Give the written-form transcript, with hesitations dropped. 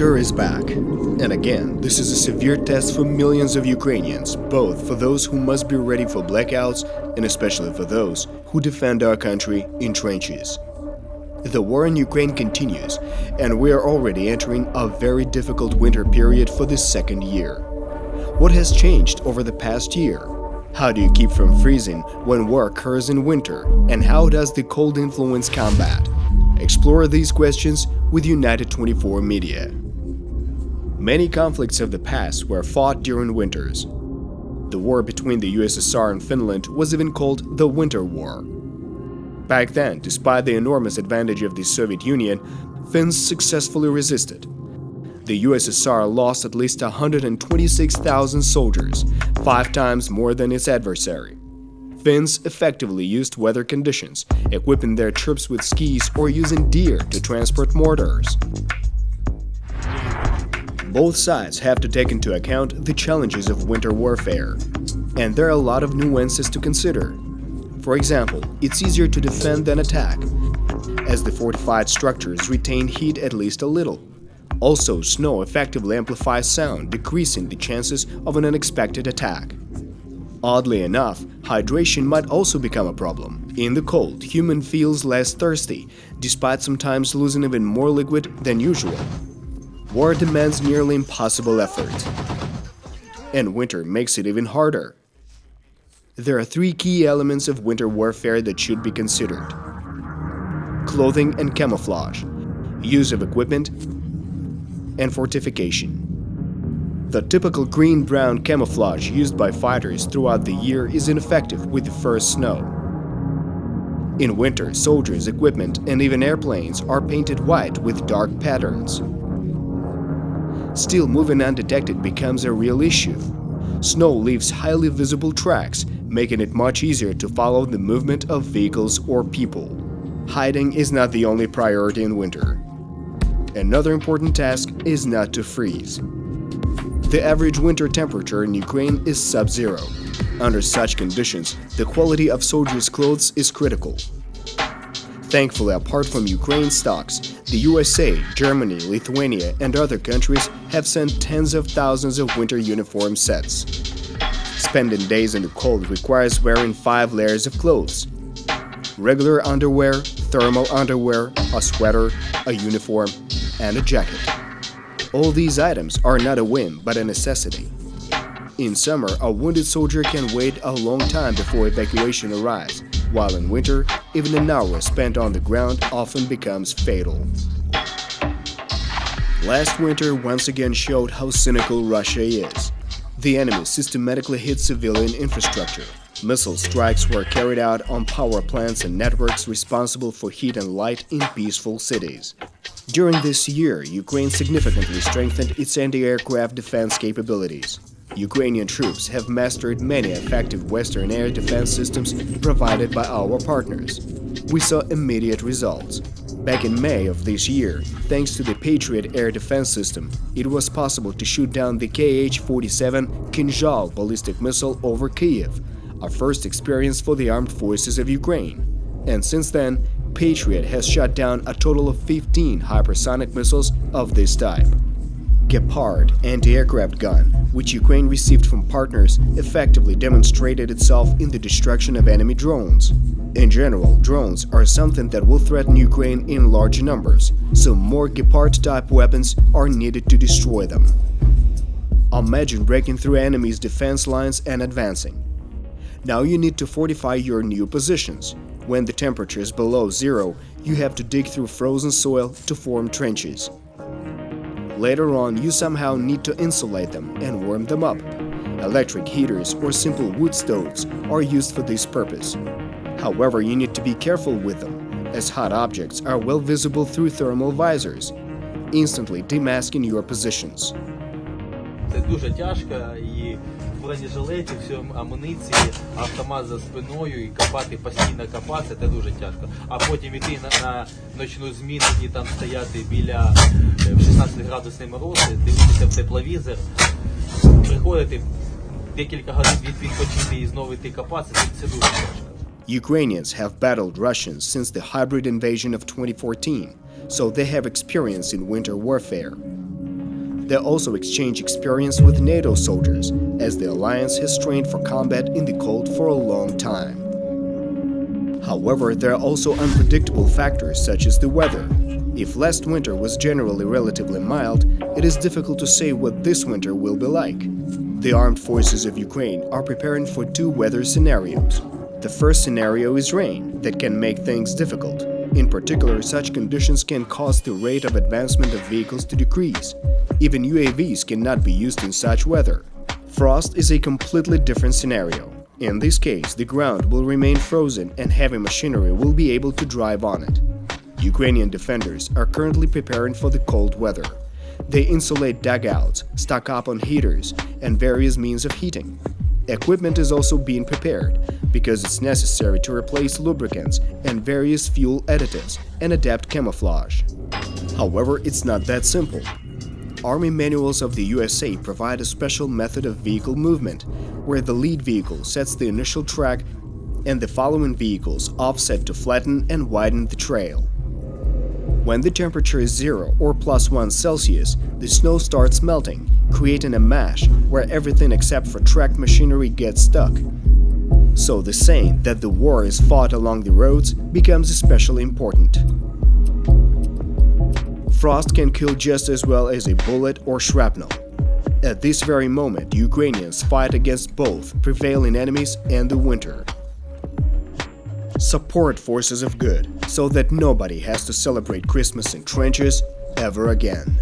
Winter is back. And again, this is a severe test for millions of Ukrainians, both for those who must be ready for blackouts and especially for those who defend our country in trenches. The war in Ukraine continues, and we are already entering a very difficult winter period for the second year. What has changed over the past year? How do you keep from freezing when war occurs in winter, and how does the cold influence combat? Explore these questions with United 24 Media. Many conflicts of the past were fought during winters. The war between the USSR and Finland was even called the Winter War. Back then, despite the enormous advantage of the Soviet Union, Finns successfully resisted. The USSR lost at least 126,000 soldiers, 5 times more than its adversary. Finns effectively used weather conditions, equipping their troops with skis or using deer to transport mortars. Both sides have to take into account the challenges of winter warfare, and there are a lot of nuances to consider. For example, it's easier to defend than attack, as the fortified structures retain heat at least a little. Also, snow effectively amplifies sound, decreasing the chances of an unexpected attack. Oddly enough, hydration might also become a problem. In the cold, human feels less thirsty, despite sometimes losing even more liquid than usual. War demands nearly impossible effort, and winter makes it even harder. There are 3 key elements of winter warfare that should be considered: clothing and camouflage, use of equipment, and fortification. The typical green-brown camouflage used by fighters throughout the year is ineffective with the first snow. In winter, soldiers, equipment, and even airplanes are painted white with dark patterns. Still, moving undetected becomes a real issue. Snow leaves highly visible tracks, making it much easier to follow the movement of vehicles or people. Hiding is not the only priority in winter. Another important task is not to freeze. The average winter temperature in Ukraine is sub-zero. Under such conditions, the quality of soldiers' clothes is critical. Thankfully, apart from Ukraine stocks, the USA, Germany, Lithuania, and other countries have sent tens of thousands of winter uniform sets. Spending days in the cold requires wearing 5 layers of clothes: regular underwear, thermal underwear, a sweater, a uniform, and a jacket. All these items are not a whim, but a necessity. In summer, a wounded soldier can wait a long time before evacuation arrives, while in winter, even an hour spent on the ground often becomes fatal. Last winter once again showed how cynical Russia is. The enemy systematically hit civilian infrastructure. Missile strikes were carried out on power plants and networks responsible for heat and light in peaceful cities. During this year, Ukraine significantly strengthened its anti-aircraft defense capabilities. Ukrainian troops have mastered many effective Western air defense systems provided by our partners. We saw immediate results. Back in May of this year, thanks to the Patriot air defense system, it was possible to shoot down the Kh-47 Kinzhal ballistic missile over Kyiv, a first experience for the armed forces of Ukraine. And since then, Patriot has shot down a total of 15 hypersonic missiles of this type. Gepard anti-aircraft gun, which Ukraine received from partners, effectively demonstrated itself in the destruction of enemy drones. In general, drones are something that will threaten Ukraine in large numbers, so more Gepard-type weapons are needed to destroy them. Imagine breaking through enemies' defense lines and advancing. Now you need to fortify your new positions. When the temperature is below zero, you have to dig through frozen soil to form trenches. Later on, you somehow need to insulate them and warm them up. Electric heaters or simple wood stoves are used for this purpose. However, you need to be careful with them, as hot objects are well visible through thermal visors, instantly demasking your positions. Це дуже тяжко, і в бронежилеті, всьому амуніції, автомат за спиною і копати, постійно копатися, це дуже тяжко. А потім йти на ночну зміну і там стояти біля 16-градусний мороз, дивитися в тепловізор, приходити декілька годин відпочити і знову йти копатися, це дуже тяжко. Ukrainians have battled Russians since the hybrid invasion of 2014, so they have experience in winter warfare. They also exchange experience with NATO soldiers, as the alliance has trained for combat in the cold for a long time. However, there are also unpredictable factors such as the weather. If last winter was generally relatively mild, it is difficult to say what this winter will be like. The armed forces of Ukraine are preparing for two weather scenarios. The first scenario is rain, that can make things difficult. In particular, such conditions can cause the rate of advancement of vehicles to decrease. Even UAVs cannot be used in such weather. Frost is a completely different scenario. In this case, the ground will remain frozen and heavy machinery will be able to drive on it. Ukrainian defenders are currently preparing for the cold weather. They insulate dugouts, stock up on heaters, and various means of heating. Equipment is also being prepared, because it's necessary to replace lubricants and various fuel additives and adapt camouflage. However, it's not that simple. Army manuals of the USA provide a special method of vehicle movement, where the lead vehicle sets the initial track and the following vehicles offset to flatten and widen the trail. When the temperature is 0 or +1 Celsius, the snow starts melting, creating a mash where everything except for tracked machinery gets stuck. So the saying that the war is fought along the roads becomes especially important. Frost can kill just as well as a bullet or shrapnel. At this very moment, Ukrainians fight against both prevailing enemies and the winter. Support forces of good, so that nobody has to celebrate Christmas in trenches ever again.